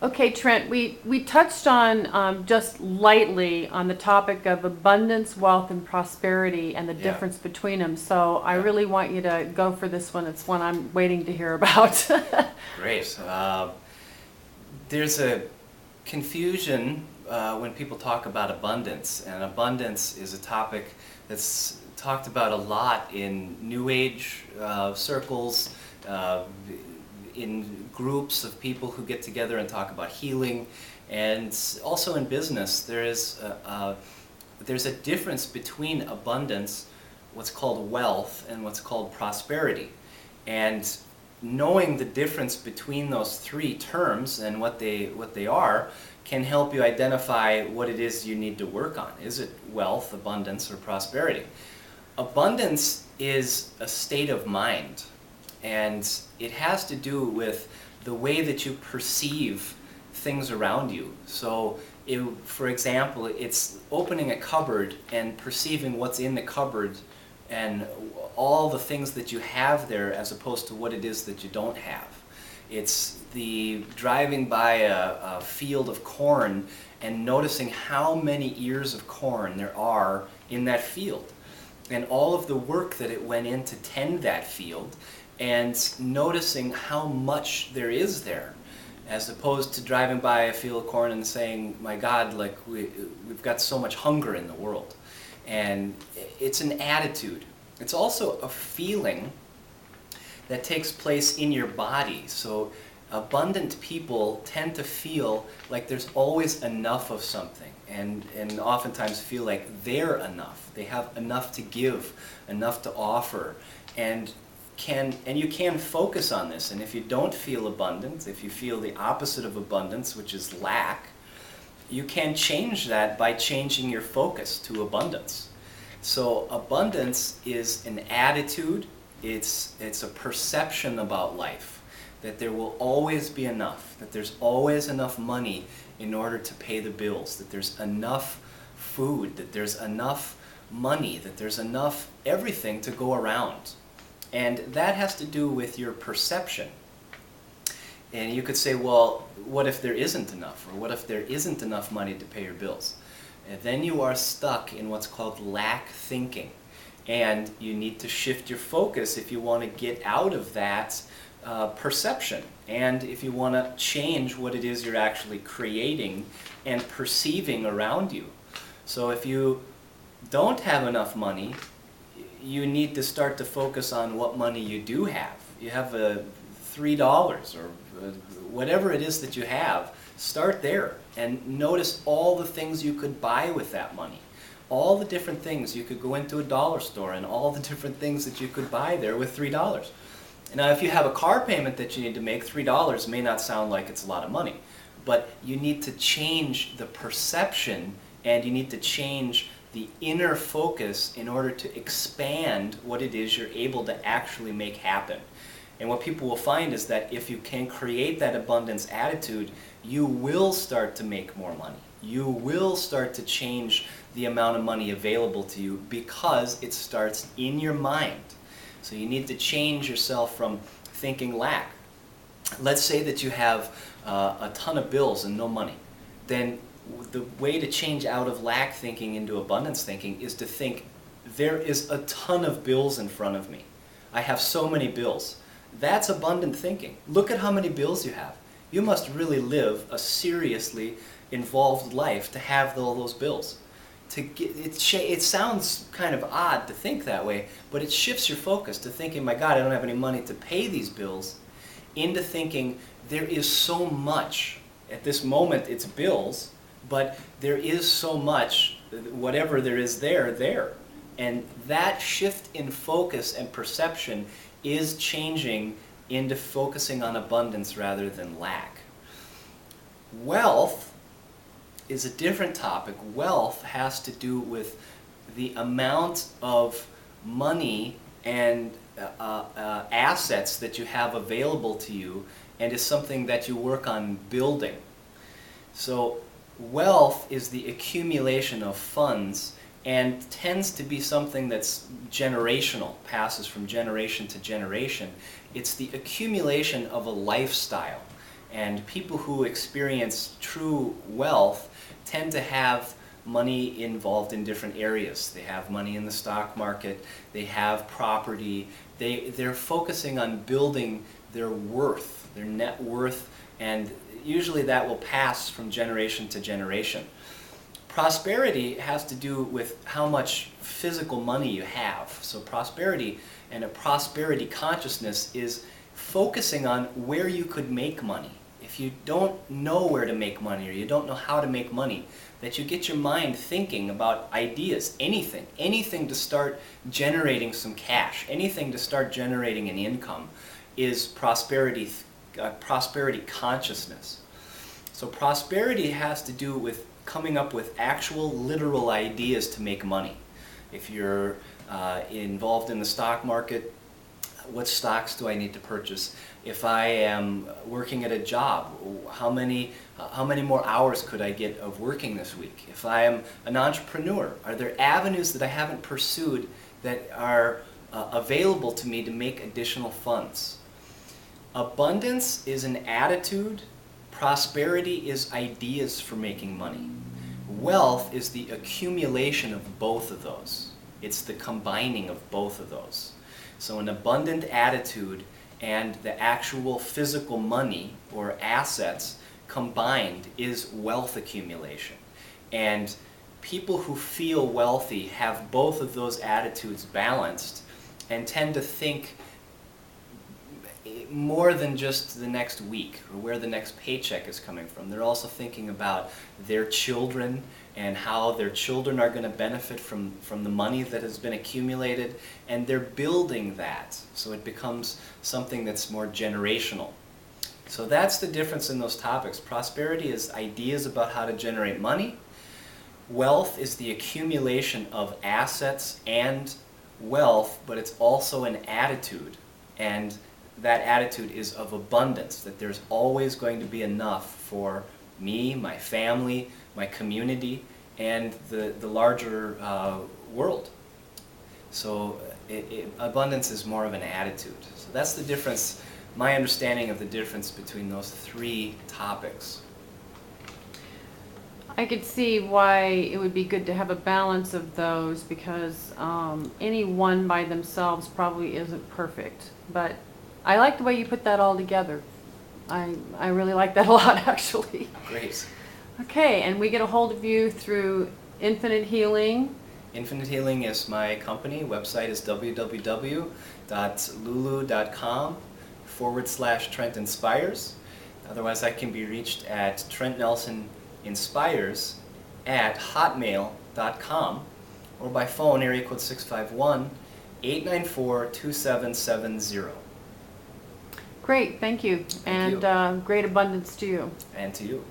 Okay, Trent, we touched on just lightly on the topic of abundance, wealth, and prosperity and the Yeah, difference between them. So I yeah, really want you to go for this one. It's one I'm waiting to hear about. great. There's a confusion when people talk about abundance, and abundance is a topic that's talked about a lot in New Age circles, uh, in groups of people who get together and talk about healing, and also in business. There's a difference between abundance, what's called wealth, and what's called prosperity. And knowing the difference between those three terms and what they are can help you identify what it is you need to work on. Is it wealth, abundance, or prosperity? Abundance is a state of mind, and it has to do with the way that you perceive things around you. So, for example, it's opening a cupboard and perceiving what's in the cupboard and all the things that you have there as opposed to what it is that you don't have. It's the driving by a field of corn and noticing how many ears of corn there are in that field and all of the work that it went in to tend that field and noticing how much there is there, as opposed to driving by a field of corn and saying, my God, like we've got so much hunger in the world. And it's an attitude. It's also a feeling that takes place in your body. So abundant people tend to feel like there's always enough of something, and oftentimes feel like they're enough. They have enough to give, enough to offer, and you can focus on this. And if you don't feel abundant, if you feel the opposite of abundance, which is lack, you can change that by changing your focus to abundance. So abundance is an attitude, it's a perception about life, that there will always be enough, that there's always enough money in order to pay the bills, that there's enough food, that there's enough money, that there's enough everything to go around. And that has to do with your perception. And you could say, well, what if there isn't enough? Or what if there isn't enough money to pay your bills? And then you are stuck in what's called lack thinking. And you need to shift your focus if you want to get out of that perception. And if you want to change what it is you're actually creating and perceiving around you. So if you don't have enough money, you need to start to focus on what money you do have. You have $3 or whatever it is that you have, start there and notice all the things you could buy with that money. All the different things. You could go into a dollar store and all the different things that you could buy there with $3. Now if you have a car payment that you need to make, $3 may not sound like it's a lot of money, but you need to change the perception and you need to change the inner focus in order to expand what it is you're able to actually make happen. And what people will find is that if you can create that abundance attitude, you will start to make more money. You will start to change the amount of money available to you because it starts in your mind. So you need to change yourself from thinking lack. Let's say that you have a ton of bills and no money. Then the way to change out of lack thinking into abundance thinking is to think, there is a ton of bills in front of me. I have so many bills. That's abundant thinking. Look at how many bills you have. You must really live a seriously involved life to have all those bills. It sounds kind of odd to think that way, but it shifts your focus to thinking, my God, I don't have any money to pay these bills, into thinking, there is so much. At this moment, it's bills, but there is so much, whatever there is there. And that shift in focus and perception is changing into focusing on abundance rather than lack. Wealth is a different topic. Wealth has to do with the amount of money and assets that you have available to you, and is something that you work on building. So wealth is the accumulation of funds and tends to be something that's generational, passes from generation to generation. It's the accumulation of a lifestyle. And people who experience true wealth tend to have money involved in different areas. They have money in the stock market, they have property, they're focusing on building their worth, their net worth, and usually that will pass from generation to generation. Prosperity has to do with how much physical money you have. So prosperity and a prosperity consciousness is focusing on where you could make money. If you don't know where to make money or you don't know how to make money, that you get your mind thinking about ideas, anything to start generating some cash, anything to start generating an income is prosperity consciousness. So prosperity has to do with coming up with actual literal ideas to make money. If you're involved in the stock market, what stocks do I need to purchase? If I am working at a job, how many more hours could I get of working this week? If I am an entrepreneur, are there avenues that I haven't pursued that are available to me to make additional funds? Abundance is an attitude. Prosperity is ideas for making money. Wealth is the accumulation of both of those. It's the combining of both of those. So an abundant attitude and the actual physical money or assets combined is wealth accumulation. And people who feel wealthy have both of those attitudes balanced and tend to think more than just the next week or where the next paycheck is coming from. They're also thinking about their children and how their children are going to benefit from the money that has been accumulated, and they're building that so it becomes something that's more generational. So that's the difference in those topics. Prosperity is ideas about how to generate money. Wealth is the accumulation of assets and wealth, but it's also an attitude, and that attitude is of abundance, that there's always going to be enough for me, my family, my community, and the larger world. So abundance is more of an attitude. So that's the difference, my understanding of the difference between those three topics. I could see why it would be good to have a balance of those, because any one by themselves probably isn't perfect. But I like the way you put that all together. I really like that a lot, actually. Great. Okay, and we get a hold of you through Infinite Healing. Infinite Healing is my company. Website is www.lulu.com/Trent Inspires. Otherwise, I can be reached at trentnelsonInspires@hotmail.com or by phone, area code 651-894-2770. Great, thank you. Thank and you. great abundance to you. And to you.